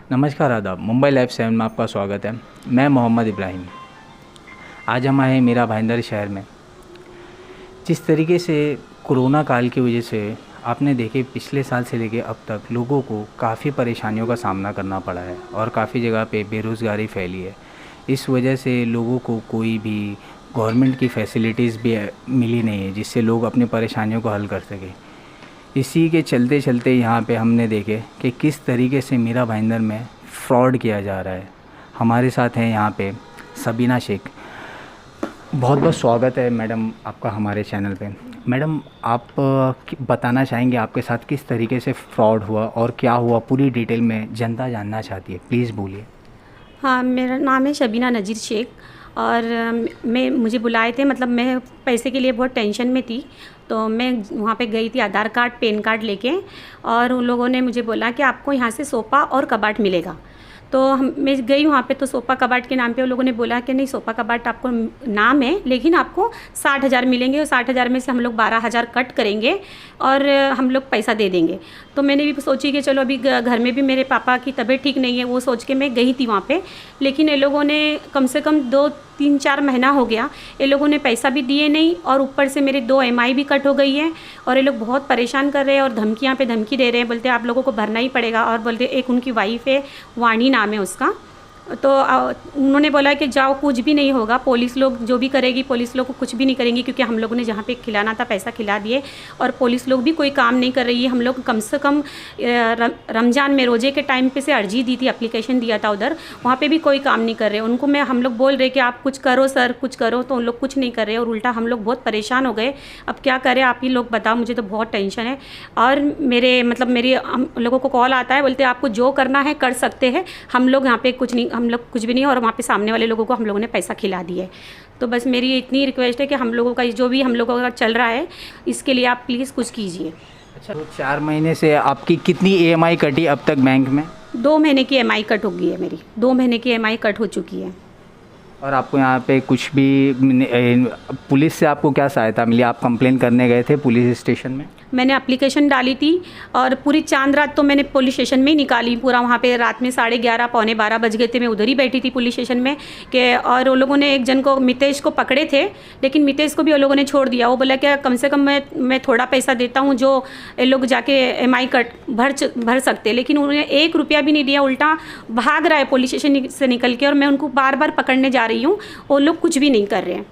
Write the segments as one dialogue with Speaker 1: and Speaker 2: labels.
Speaker 1: नमस्कार आदाब। मुंबई लाइव 7 में आपका स्वागत है। मैं मोहम्मद इब्राहिम। आज हम आए हैं मीरा भाईंदर शहर में। जिस तरीके से कोरोना काल की वजह से आपने देखे पिछले साल से लेके अब तक लोगों को काफ़ी परेशानियों का सामना करना पड़ा है और काफ़ी जगह पे बेरोज़गारी फैली है। इस वजह से लोगों को कोई भी गवर्नमेंट की फैसिलिटीज़ भी मिली नहीं है जिससे लोग अपनी परेशानियों को हल कर सकें। इसी के चलते चलते यहाँ पे हमने देखे कि किस तरीके से मीरा भाईंदर में फ्रॉड किया जा रहा है। हमारे साथ हैं यहाँ पे सबीना शेख। बहुत बहुत स्वागत है मैडम आपका हमारे चैनल पे। मैडम, आप बताना चाहेंगे आपके साथ किस तरीके से फ्रॉड हुआ और क्या हुआ, पूरी डिटेल में जनता जानना चाहती है, प्लीज़ बोलिए।
Speaker 2: हाँ, मेरा नाम है शबीना नज़ीर शेख और मुझे बुलाए थे। मतलब मैं पैसे के लिए बहुत टेंशन में थी, तो मैं वहाँ पे गई थी आधार कार्ड पैन कार्ड लेके, और उन लोगों ने मुझे बोला कि आपको यहाँ से सोफ़ा और कबाट मिलेगा। तो मैं गई वहाँ पे, तो सोफ़ा कबाट के नाम पे उन लोगों ने बोला कि नहीं, सोफ़ा कबाट आपको नाम है लेकिन आपको 60,000 मिलेंगे और 60,000 में से हम लोग 12,000 कट करेंगे और हम लोग पैसा दे देंगे। तो मैंने भी सोची कि चलो, अभी घर में भी मेरे पापा की तबीयत ठीक नहीं है, वो सोच के मैं गई थी वहाँ पे। लेकिन ये लोगों ने कम से कम 2-3-4 महीना हो गया, ये लोगों ने पैसा भी दिए नहीं और ऊपर से मेरे 2 EMI भी कट हो गई है और ये लोग बहुत परेशान कर रहे हैं और धमकियाँ पे धमकी दे रहे हैं। बोलते आप लोगों को भरना ही पड़ेगा। और बोलते, एक उनकी वाइफ है, वाणी नाम है उसका, तो उन्होंने बोला कि जाओ, कुछ भी नहीं होगा, पुलिस लोग जो भी करेगी, पुलिस लोग को कुछ भी नहीं करेंगी, क्योंकि हम लोगों ने जहाँ पे खिलाना था पैसा खिला दिए और पुलिस लोग भी कोई काम नहीं कर रही है। हम लोग कम से कम रमज़ान में रोज़े के टाइम पे से अर्जी दी थी, एप्लीकेशन दिया था उधर, वहाँ पे भी कोई काम नहीं कर रहे। उनको हम लोग बोल रहे कि आप कुछ करो सर, कुछ करो, तो उन लोग कुछ नहीं कर रहे और उल्टा हम लोग बहुत परेशान हो गए। अब क्या करें, आप ही लोग बताओ, मुझे तो बहुत टेंशन है। और मेरी हम लोगों को कॉल आता है, बोलते आपको जो करना है कर सकते हैं, हम लोग यहाँ पे कुछ नहीं, हम लोग कुछ भी नहीं, और वहाँ पे सामने वाले लोगों को हम लोगों ने पैसा खिला दिया है। तो बस मेरी इतनी रिक्वेस्ट है कि हम लोगों का जो भी हम लोगों का चल रहा है, इसके लिए आप प्लीज़ कुछ कीजिए।
Speaker 1: अच्छा, तो 4 महीने से आपकी कितनी EMI कटी अब तक बैंक में?
Speaker 2: 2 महीने की EMI कट हो गई है मेरी, 2 महीने की EMI कट हो चुकी है।
Speaker 1: और आपको यहाँ पे कुछ भी पुलिस से आपको क्या सहायता मिली? आप कंप्लेन करने गए थे पुलिस स्टेशन में?
Speaker 2: मैंने एप्लीकेशन डाली थी और पूरी चांद रात तो मैंने पुलिस स्टेशन में ही निकाली पूरा। वहाँ पे रात में 11:30 पौने 12 बज गए थे, मैं उधर ही बैठी थी पुलिस स्टेशन में कि, और वो लोगों ने एक जन को, मितेश को पकड़े थे, लेकिन मितेश को भी वो लोगों ने छोड़ दिया। वो बोला कि कम से कम मैं थोड़ा पैसा देता हूँ जो ये लोग जाके EMI कट भर सकते, लेकिन उन्होंने 1 रुपया भी नहीं दिया, उल्टा भाग रहा है पुलिस स्टेशन से निकल के, और मैं उनको बार बार पकड़ने जा रही हूँ, वो लोग कुछ भी नहीं कर रहे हैं।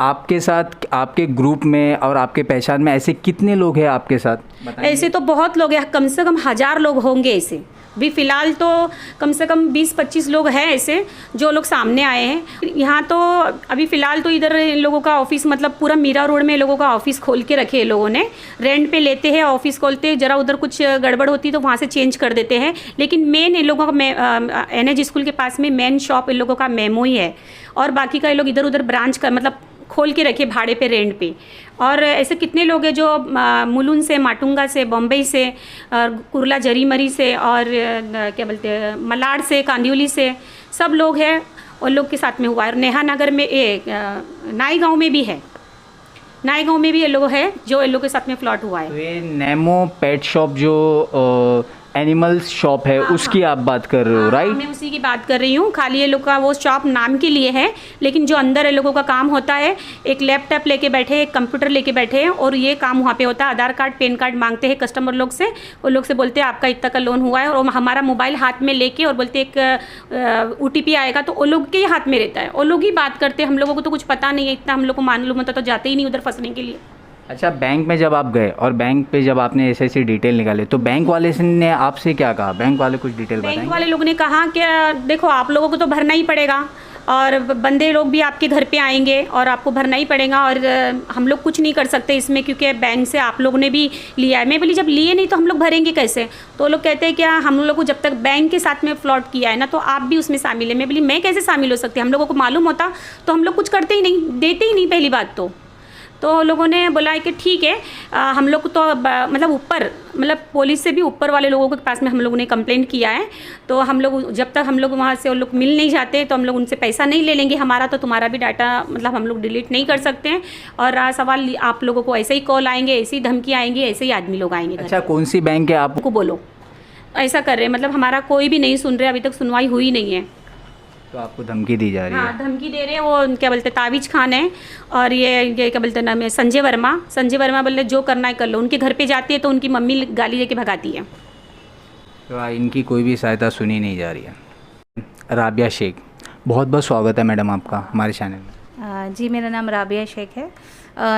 Speaker 1: आपके साथ, आपके ग्रुप में और आपके पहचान में ऐसे कितने लोग हैं आपके साथ?
Speaker 2: ऐसे तो बहुत लोग हैं, कम से कम 1000 लोग होंगे ऐसे। भी फ़िलहाल तो कम से कम 20-25 लोग हैं ऐसे जो लोग सामने आए हैं। यहाँ तो अभी फ़िलहाल तो इधर इन लोगों का ऑफिस, मतलब पूरा मीरा रोड में लोगों का ऑफिस खोल के रखे हैं लोगों ने, रेंट पे लेते हैं, ऑफिस खोलते हैं, ज़रा उधर कुछ गड़बड़ होती है तो वहाँ से चेंज कर देते हैं। लेकिन मेन इन लोगों का NH स्कूल के पास में मेन शॉप इन लोगों का मेमो ही है, और बाकी का ये लोग इधर उधर ब्रांच का मतलब खोल के रखे भाड़े पे, रेंट पे। और ऐसे कितने लोग हैं जो मुलुंड से, माटुंगा से, बम्बई से, कुर्ला जरीमरी से, और क्या बोलते हैं, मलाड से, कांदिवली से, सब लोग हैं और लोग के साथ में हुआ है। और नेहा नगर में नाई गांव में भी है, नाई गांव में भी ये लोग है जो इन लोग के साथ में फ्लॉट हुआ है।
Speaker 1: तो ये नेमो पेट शॉप जो एनिमल्स शॉप है, उसकी आप बात कर रहे हो, राइट?
Speaker 2: मैं उसी की बात कर रही हूँ। खाली ये लोग का वो शॉप नाम के लिए है, लेकिन जो अंदर ये लोगों का काम होता है, एक लैपटॉप लेके बैठे, एक कंप्यूटर लेके बैठे हैं और ये काम वहाँ पे होता है। आधार कार्ड पैन कार्ड मांगते हैं कस्टमर लोग से, वो लोग से बोलते हैं आपका इतना का लोन हुआ है, और हमारा मोबाइल हाथ में लेके और बोलते एक OTP आएगा, तो वो लोग के हाथ में रहता है, वो लोग ही बात करते हैं। हम लोगों को तो कुछ पता नहीं है, इतना हम लोग को मालूम होता तो जाते ही नहीं उधर फंसने के लिए।
Speaker 1: अच्छा, बैंक में जब आप गए और बैंक पे जब आपने ऐसे डिटेल निकाले, तो बैंक वाले ने आपसे क्या कहा? बैंक वाले कुछ डिटेल बताएंगे?
Speaker 2: बैंक वाले लोगों ने कहा कि देखो, आप लोगों को तो भरना ही पड़ेगा और बंदे लोग भी आपके घर पे आएंगे और आपको भरना ही पड़ेगा, और हम लोग कुछ नहीं कर सकते इसमें, क्योंकि बैंक से आप लोगों ने भी लिया है। मैं बोली, जब लिए नहीं तो हम लोग भरेंगे कैसे? तो लोग कहते हैं कि हम लोग को जब तक बैंक के साथ में फ्लॉट किया है ना, तो आप भी उसमें शामिल है। मैं बोली, मैं कैसे शामिल हो सकती? हम लोगों को मालूम होता तो हम लोग कुछ करते ही नहीं, देते ही नहीं पहली बात तो लोगों ने बोला है कि ठीक है, हम लोग तो मतलब ऊपर, मतलब पुलिस से भी ऊपर वाले लोगों के पास में हम लोगों ने कंप्लेंट किया है, तो हम लोग जब तक हम लोग वहाँ से वो लोग मिल नहीं जाते तो हम लोग उनसे पैसा नहीं ले लेंगे हमारा, तो तुम्हारा भी डाटा मतलब हम लोग डिलीट नहीं कर सकते हैं। और रहा सवाल, आप लोगों को ऐसे ही कॉल आएंगे, ऐसी धमकी आएंगी, ऐसे ही आदमी लोग आएंगे।
Speaker 1: अच्छा, कौन सी बैंक है आपको?
Speaker 2: बोलो, ऐसा कर रहे हैं, मतलब हमारा कोई भी नहीं सुन रहे, अभी तक सुनवाई हुई नहीं है।
Speaker 1: तो आपको धमकी दी जा रही है?
Speaker 2: हाँ, धमकी दे रहे हैं। वो क्या बोलते ताबिज खान है और ये क्या बोलते नाम है संजय वर्मा बोले जो करना है कर लो। उनके घर पे जाती है तो उनकी मम्मी गाली देके भगाती है।
Speaker 1: तो इनकी कोई भी सहायता सुनी नहीं जा रही है। राबिया शेख, बहुत बहुत स्वागत है मैडम आपका हमारे चैनल में।
Speaker 3: जी, मेरा नाम राबिया शेख है।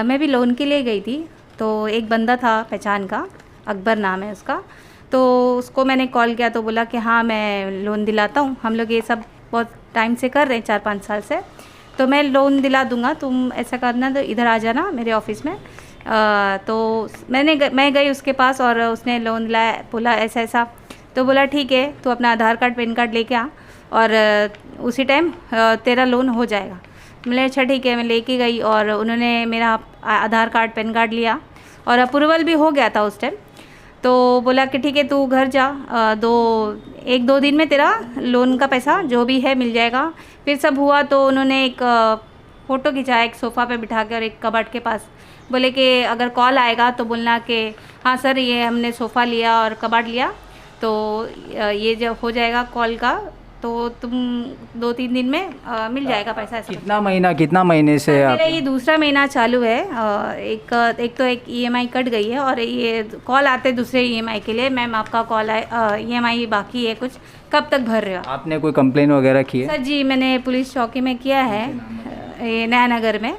Speaker 3: मैं भी लोन के लिए गई थी, तो एक बंदा था पहचान का, अकबर नाम है उसका। तो उसको मैंने कॉल किया तो बोला कि हाँ मैं लोन दिलाता हूँ, हम लोग ये सब बहुत टाइम से कर रहे हैं, 4-5 साल से, तो मैं लोन दिला दूँगा, तुम ऐसा करना तो इधर आ जाना मेरे ऑफिस में। तो मैं गई उसके पास और उसने लोन दिलाया, बोला ऐसा ऐसा। तो बोला ठीक है, तू अपना आधार कार्ड पैन कार्ड लेके आ और उसी टाइम तेरा लोन हो जाएगा। मैंने अच्छा ठीक है, मैं लेके गई और उन्होंने मेरा आधार कार्ड पैन कार्ड लिया और अप्रूवल भी हो गया था उस टाइम। तो बोला कि ठीक है तू घर जा, 1-2 दिन में तेरा लोन का पैसा जो भी है मिल जाएगा। फिर सब हुआ तो उन्होंने एक फ़ोटो खिंचाया एक सोफ़ा पे बिठा के और एक कबर्ड के पास, बोले कि अगर कॉल आएगा तो बोलना कि हाँ सर ये हमने सोफ़ा लिया और कबर्ड लिया, तो ये जब हो जाएगा कॉल का तो तुम 2-3 दिन में मिल जाएगा पैसा। ऐसा
Speaker 1: कितना महीने से आप?
Speaker 3: मेरा ये दूसरा महीना चालू है। एक ईएमआई कट गई है और ये कॉल आते दूसरे ईएमआई के लिए, मैम आपका कॉल आए, ईएमआई बाकी है कुछ, कब तक भर रहे हो?
Speaker 1: आपने कोई कंप्लेन वगैरह की है?
Speaker 3: सर जी, मैंने पुलिस चौकी में किया है, ये नयानगर में।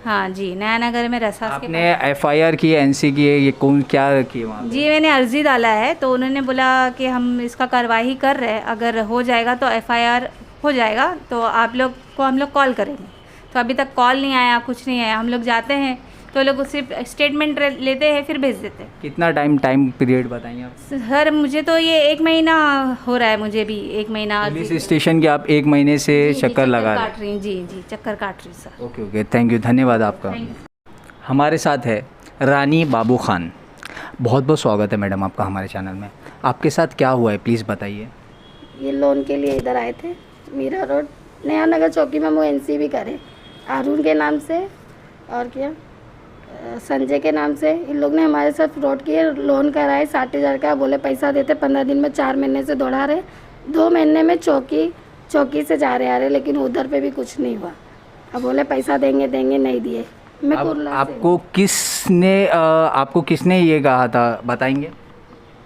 Speaker 3: हाँ जी, नयानगर में रसास के
Speaker 1: आपने एफआईआर की है, एनसी की है, ये कौन क्या की है वहाँ पे?
Speaker 3: जी मैंने अर्जी डाला है, तो उन्होंने बोला कि हम इसका कार्रवाई कर रहे हैं, अगर हो जाएगा तो एफआईआर हो जाएगा तो आप लोग को हम लोग कॉल करेंगे। तो अभी तक कॉल नहीं आया, कुछ नहीं आया। हम लोग जाते हैं तो लोग सिर्फ स्टेटमेंट लेते हैं फिर भेज देते हैं।
Speaker 1: कितना टाइम पीरियड बताएंगे आप?
Speaker 3: सर मुझे तो ये 1 महीना हो रहा है, मुझे भी 1 महीना।
Speaker 1: पुलिस स्टेशन के आप 1 महीने से चक्कर लगा रहे हैं?
Speaker 3: काट रही हैं। जी चक्कर काट रही सर।
Speaker 1: ओके थैंक यू, धन्यवाद आपका। हमारे साथ है रानी बाबू खान, बहुत बहुत स्वागत है मैडम आपका हमारे चैनल में। आपके साथ क्या हुआ है प्लीज़ बताइए।
Speaker 4: ये लोन के लिए इधर आए थे, मीरा रोड नया नगर चौकी में। वो एनसी भी करे अरुण के नाम से और क्या संजय के नाम से। इन लोग ने हमारे साथ फ्रॉड किए, लोन कराए 60,000 का, बोले पैसा देते 15 दिन में, 4 महीने से दौड़ा रहे, 2 महीने में चौकी से जा रहे आ रहे, लेकिन उधर पे भी कुछ नहीं हुआ। अब बोले पैसा देंगे नहीं दिए। मैं
Speaker 1: आपको किसने ये कहा था बताएंगे?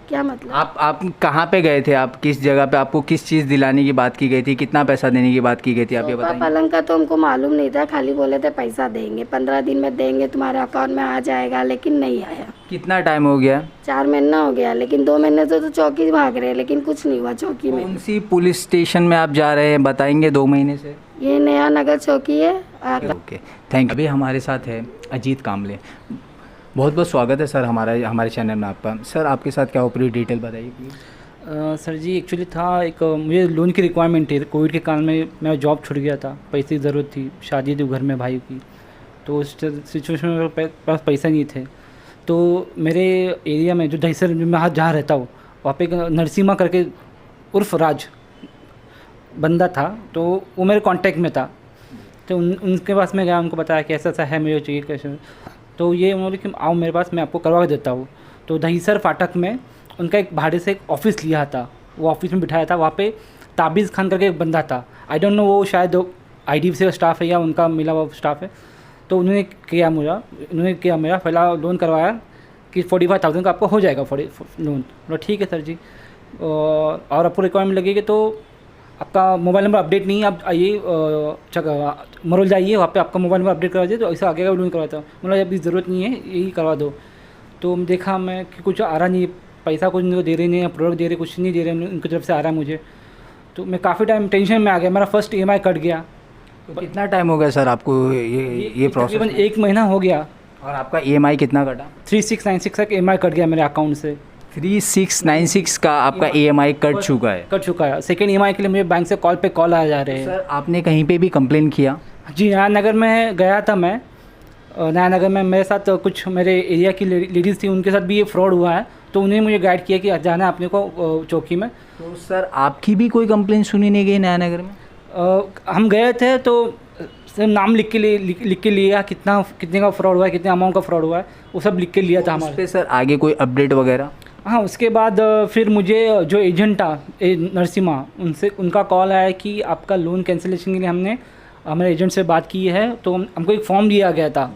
Speaker 4: क्या मतलब?
Speaker 1: आप कहाँ पे गए थे? आप किस जगह पे, आपको किस चीज़ दिलाने की बात की गई थी, कितना पैसा देने की बात की गई थी, आप ये बताएंगे?
Speaker 4: पलंग का तो हमको मालूम नहीं था, खाली बोले थे पैसा देंगे, 15 दिन में देंगे, तुम्हारे अकाउंट में आ जाएगा, लेकिन नहीं आया।
Speaker 1: कितना टाइम हो गया?
Speaker 4: 4 महीना हो गया, लेकिन 2 महीने से तो चौकी भाग रहे हैं, लेकिन कुछ नहीं हुआ चौकी में।
Speaker 1: कौन सी पुलिस स्टेशन में आप जा रहे हैं बताएंगे? 2 महीने से
Speaker 4: ये नया नगर चौकी है।
Speaker 1: Okay thank you. अभी हमारे साथ है अजीत कामले, बहुत बहुत स्वागत है सर हमारे चैनल में आपका। सर आपके साथ क्या हो, पूरी डिटेल बताइए प्लीज़।
Speaker 5: सर जी एक्चुअली था एक मुझे लोन की रिक्वायरमेंट थी। कोविड के कारण में मेरा जॉब छूट गया था, पैसे की ज़रूरत थी, शादी थी घर में भाई की, तो उस सिचुएशन में मेरे पास पैसा नहीं थे। तो मेरे एरिया में जो दहीसर में मैं जहाँ रहता हूँ वहाँ पे एक नरसिम्हा करके उर्फ राज बंदा था, तो वो मेरे कांटेक्ट में था। तो उनके पास मैं गया, उनको बताया कि ऐसा ऐसा है, मुझे चाहिए कैसे। तो ये उन्होंने कि आओ मेरे पास, मैं आपको करवा देता हूँ। तो दहीसर फाटक में उनका एक भाड़े से एक ऑफ़िस लिया था, वो ऑफिस में बिठाया था। वहाँ पे ताबिज़ खान करके एक बंदा था, आई डोंट नो वो शायद IDFC का स्टाफ है या उनका मिला हुआ स्टाफ है। तो उन्होंने किया मेरा पहला लोन करवाया कि 45,000 का आपको हो जाएगा लोन। बोला ठीक है सर जी, और आपको रिक्वायरमेंट लगेगी तो आपका मोबाइल नंबर अपडेट नहीं है, आप आइए मरोल जाइए, वहाँ पे आपका मोबाइल नंबर अपडेट करा दीजिए तो ऐसा आगे का लोन करवाता हूँ। मतलब अभी ज़रूरत नहीं है, यही करवा दो। तो देखा मैं कि कुछ आ रहा नहीं, पैसा कुछ नहीं दे रहे, नहीं प्रोडक्ट दे रहे, कुछ नहीं दे रहे, उनकी तरफ से आ रहा है मुझे। तो मैं काफ़ी टाइम टेंशन में आ गया, मेरा फर्स्ट EMI कट गया।
Speaker 1: तो कितना टाइम हो गया सर आपको ये प्रोसेस?
Speaker 5: तकरीबन 1 महीना हो गया।
Speaker 1: और आपका EMI कितना कटा?
Speaker 5: 3696 का EMI कट गया मेरे अकाउंट से।
Speaker 1: 3696 का आपका EMI कट चुका है?
Speaker 5: सेकेंड EMI के लिए मुझे बैंक से कॉल आ जा रहे हैं।
Speaker 1: सर आपने कहीं पे भी कंप्लेन किया?
Speaker 5: जी नयानगर में गया था मैं। नयानगर में मेरे साथ कुछ मेरे एरिया की लेडीज़ थी, उनके साथ भी ये फ्रॉड हुआ है, तो उन्हें मुझे गाइड किया कि जाना है अपने को चौकी में।
Speaker 1: तो सर आपकी भी कोई कंप्लेन सुनी नहीं गई नयानगर में?
Speaker 5: हम गए थे तो सर नाम लिख के लिया, कितने का फ्रॉड हुआ है, कितने अमाउंट का फ्रॉड हुआ है, वो सब लिख के लिया था हमारे।
Speaker 1: उस पे सर आगे कोई अपडेट वगैरह?
Speaker 5: हाँ, उसके बाद फिर मुझे जो एजेंट था नरसिम्हा, उनसे उनका कॉल आया कि आपका लोन कैंसिलेशन के लिए हमने हमारे एजेंट से बात की है, तो हमको एक फॉर्म दिया गया था,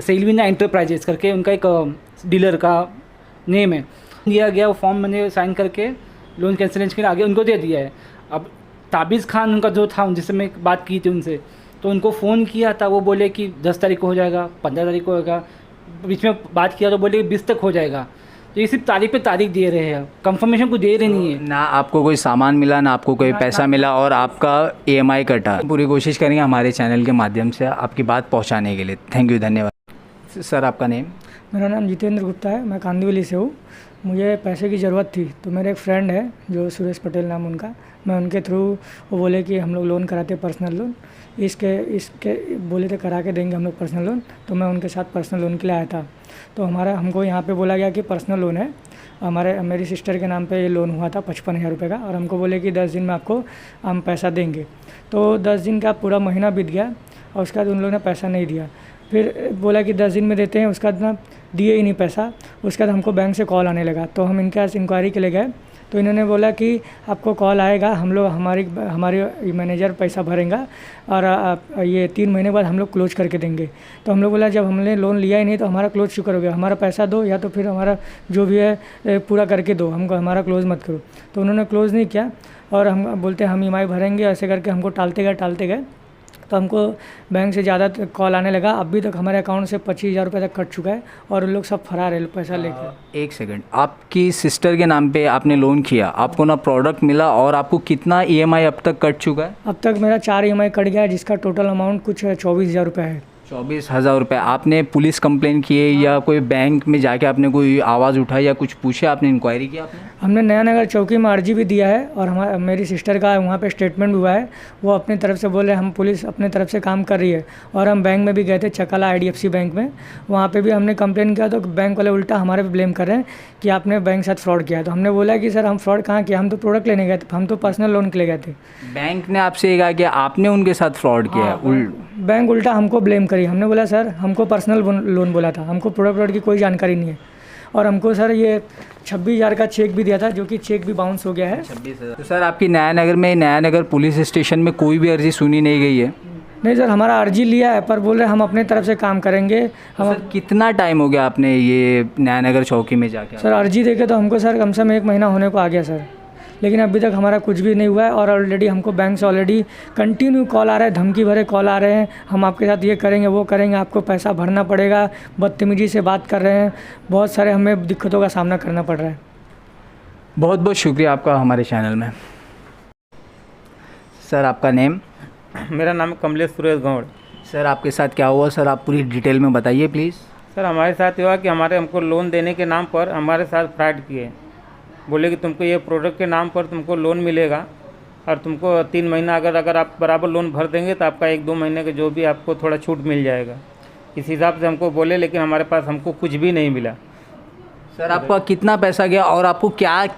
Speaker 5: सेल्विना एंटरप्राइजेस करके उनका एक डीलर का नेम है, दिया गया। वो फॉर्म मैंने साइन करके लोन कैंसिलेशन के लिए आगे उनको दे दिया है। अब ताबिज़ खान उनका जो था, जिससे मैं बात की थी उनसे, तो उनको फ़ोन किया था, वो बोले कि 10 तारीख को हो जाएगा, 15 तारीख को होगा, बीच में बात किया तो बोले 20 तक हो जाएगा। तो ये सिर्फ तारीख पे तारीख दे रहे हैं, कंफर्मेशन को दे रहे नहीं है।
Speaker 1: ना आपको कोई सामान मिला, ना आपको कोई पैसा मिला, और आपका EMI कटा। पूरी कोशिश करेंगे हमारे चैनल के माध्यम से आपकी बात पहुंचाने के लिए। थैंक यू, धन्यवाद। सर आपका नेम?
Speaker 6: मेरा नाम जितेंद्र गुप्ता है, मैं कांदिवली से हूँ। मुझे पैसे की ज़रूरत थी, तो मेरे एक फ्रेंड है जो सुरेश पटेल नाम उनका, मैं उनके थ्रू, वो बोले कि हम लोग लोन कराते हैं पर्सनल लोन, इसके बोले थे करा के देंगे हम लोग पर्सनल लोन। तो मैं उनके साथ पर्सनल लोन के लिए आया था। तो हमको यहाँ पे बोला गया कि पर्सनल लोन है, मेरी सिस्टर के नाम पे ये लोन हुआ था 55,000 रुपये का, और हमको बोले कि 10 दिन में आपको हम पैसा देंगे। तो 10 दिन का पूरा महीना बीत गया और उसके बाद उन लोगों ने पैसा नहीं दिया। फिर बोला कि 10 दिन में देते हैं, उसके बाद ना दिए ही नहीं पैसा। उसके बाद हमको बैंक से कॉल आने लगा, तो हम इनके पास इंक्वायरी के लिए गए, तो इन्होंने बोला कि आपको कॉल आएगा, हम लोग हमारी मैनेजर पैसा भरेगा और ये 3 महीने बाद हम लोग क्लोज करके देंगे। तो हम लोग बोला जब हमने लोन लिया ही नहीं तो हमारा क्लोज शुक्र हो गया, हमारा पैसा दो या तो फिर हमारा जो भी है पूरा करके दो, हमको हमारा क्लोज मत करो। तो उन्होंने क्लोज़ नहीं किया और हम बोलते हम EMI भरेंगे, ऐसे करके हमको टालते गए। तो हमको बैंक से ज़्यादा कॉल आने लगा। अभी तक हमारे अकाउंट से 25,000 रुपये तक कट चुका है और उन लोग सब फरार है पैसा लेकर।
Speaker 1: एक सेकंड, आपकी सिस्टर के नाम पे आपने लोन किया, आपको ना प्रोडक्ट मिला, और आपको कितना EMI अब तक कट चुका है?
Speaker 6: अब तक मेरा 4 EMI कट गया है, जिसका टोटल अमाउंट कुछ 24,000 रुपये है।
Speaker 1: 24,000 रुपये। आपने पुलिस कंप्लेंट किए या कोई बैंक में जाके आपने कोई आवाज़ उठाई या कुछ पूछा, आपने इंक्वायरी किया आपने?
Speaker 6: हमने नया नगर चौकी में अर्जी भी दिया है और मेरी सिस्टर का वहाँ पे स्टेटमेंट भी हुआ है। वो अपनी तरफ से बोल रहे हम पुलिस अपने तरफ से काम कर रही है। और हम बैंक में भी गए थे, चकाला IDFC बैंक में, वहाँ पे भी हमने कंप्लेन किया तो बैंक वाले उल्टा हमारे पे ब्लेम कर रहे हैं कि आपने बैंक साथ फ्रॉड किया है। तो हमने बोला कि सर हम फ्रॉड कहाँ किया, हम तो प्रोडक्ट लेने गए थे, हम तो पर्सनल लोन के लिए गए थे।
Speaker 1: बैंक ने आपसे ये कहा कि आपने उनके साथ फ्रॉड किया है?
Speaker 6: बैंक उल्टा हमको ब्लेम करी। हमने बोला सर हमको पर्सनल लोन बोला था, हमको प्रोडक्ट की कोई जानकारी नहीं है। और हमको सर ये 26,000 का चेक भी दिया था, जो कि चेक भी बाउंस हो गया है।
Speaker 1: 26,000। तो सर आपकी नया नगर पुलिस स्टेशन में कोई भी अर्जी सुनी नहीं गई है?
Speaker 6: नहीं सर, हमारा अर्जी लिया है पर बोल रहे हम अपने तरफ से काम करेंगे। हम
Speaker 1: सर कितना टाइम हो गया आपने ये नया नगर चौकी में जाके?
Speaker 6: सर अर्जी देके तो हमको सर कम से कम 1 महीना होने को आ गया सर, लेकिन अभी तक हमारा कुछ भी नहीं हुआ है। और ऑलरेडी हमको बैंक से ऑलरेडी कंटिन्यू कॉल आ रहा है, धमकी भरे कॉल आ रहे हैं, हम आपके साथ ये करेंगे वो करेंगे, आपको पैसा भरना पड़ेगा, बदतमीजी से बात कर रहे हैं। बहुत सारे हमें दिक्कतों का सामना करना पड़ रहा है।
Speaker 1: बहुत बहुत शुक्रिया आपका हमारे चैनल में। सर आपका नेम?
Speaker 7: मेरा नाम कमलेश सुरेश गौड़।
Speaker 1: सर आपके साथ क्या हुआ सर, आप पूरी डिटेल में बताइए प्लीज़।
Speaker 7: सर हमारे साथ हुआ कि हमको लोन देने के नाम पर हमारे साथ फ्रॉड किए। बोले कि तुमको ये प्रोडक्ट के नाम पर तुमको लोन मिलेगा और तुमको 3 महीना अगर आप बराबर लोन भर देंगे तो आपका 1-2 महीने का जो भी आपको थोड़ा छूट मिल जाएगा, इस हिसाब से हमको बोले। लेकिन हमारे पास हमको कुछ भी नहीं मिला।
Speaker 1: सर आपका कितना पैसा गया और आपको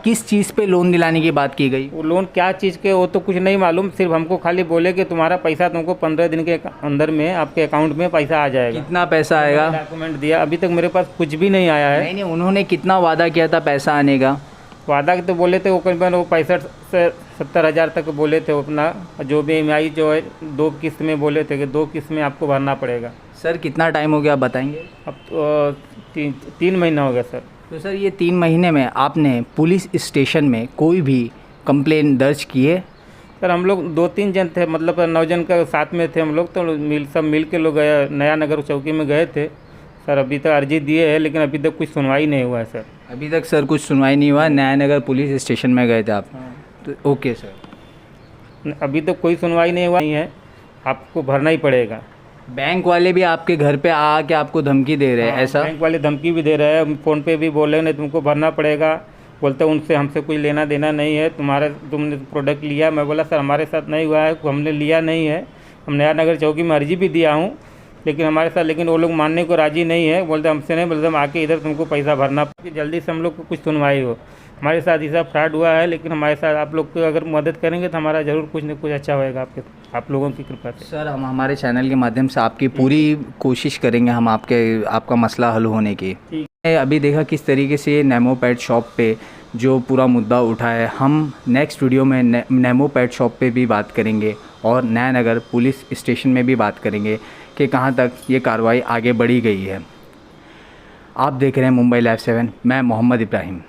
Speaker 1: किस चीज़ पे लोन दिलाने की बात की गई?
Speaker 7: वो लोन क्या चीज़ के वो तो कुछ नहीं मालूम, सिर्फ हमको खाली बोले कि तुम्हारा पैसा तुमको 15 दिन के अंदर में आपके अकाउंट में पैसा आ जाएगा।
Speaker 1: कितना पैसा आएगा?
Speaker 7: डॉक्यूमेंट दिया, अभी तक मेरे पास कुछ भी नहीं आया है।
Speaker 1: नहीं, उन्होंने कितना वादा किया था पैसा आने का?
Speaker 7: वादा तो बोले थे वो करीबन 65 से 70 हज़ार तक बोले थे। अपना जो भी EMI जो है 2 किस्त में बोले थे कि 2 किस्त में आपको भरना पड़ेगा।
Speaker 1: सर कितना टाइम हो गया आप बताएंगे?
Speaker 7: अब तो 3 महीना हो गया सर।
Speaker 1: तो सर ये 3 महीने में आपने पुलिस स्टेशन में कोई भी कंप्लेन दर्ज की है?
Speaker 7: सर हम लोग 2-3 जन थे, मतलब 9 जन का साथ में थे हम लोग, तो सब मिल के लोग गए, नया नगर चौकी में गए थे सर। अभी तक अर्जी दिए है लेकिन अभी तक कुछ सुनवाई नहीं हुआ है सर।
Speaker 1: अभी तक सर कुछ सुनवाई नहीं हुआ? नया नगर पुलिस स्टेशन में गए थे आप? तो ओके सर,
Speaker 7: अभी तक कोई सुनवाई नहीं हुआ है, आपको भरना ही पड़ेगा।
Speaker 1: बैंक वाले भी आपके घर पे आके आपको धमकी दे रहे हैं ऐसा?
Speaker 7: बैंक वाले धमकी भी दे रहे हैं, फ़ोन पे भी बोले नहीं तुमको भरना पड़ेगा, बोलते उनसे हमसे कोई लेना देना नहीं है, तुमने प्रोडक्ट लिया। मैं बोला सर हमारे साथ नहीं हुआ है, हमने लिया नहीं है, हम नया नगर चौकी में अर्जी भी दिया हूँ, लेकिन हमारे साथ, लेकिन वो लोग मानने को राज़ी नहीं है, बोलते हमसे नहीं, बोलते हम आके इधर तुमको पैसा भरना, जल्दी से हम लोग को कुछ सुनवाई हो। हमारे साथ ऐसा फ्रॉड हुआ है, लेकिन हमारे साथ आप लोग को अगर मदद करेंगे तो हमारा ज़रूर कुछ न कुछ अच्छा होएगा आप लोगों की कृपा से।
Speaker 1: सर, हम हमारे चैनल के माध्यम से आपकी पूरी कोशिश करेंगे हम आपका मसला हल होने की। अभी देखा किस तरीके से नेमो पेट शॉप पे जो पूरा मुद्दा उठा है, हम नेक्स्ट वीडियो में नेमो पेट शॉप पे भी बात करेंगे और नयानगर पुलिस स्टेशन में भी बात करेंगे कि कहाँ तक ये कार्रवाई आगे बढ़ी गई है। आप देख रहे हैं मुंबई लाइव 7, मैं मोहम्मद इब्राहिम।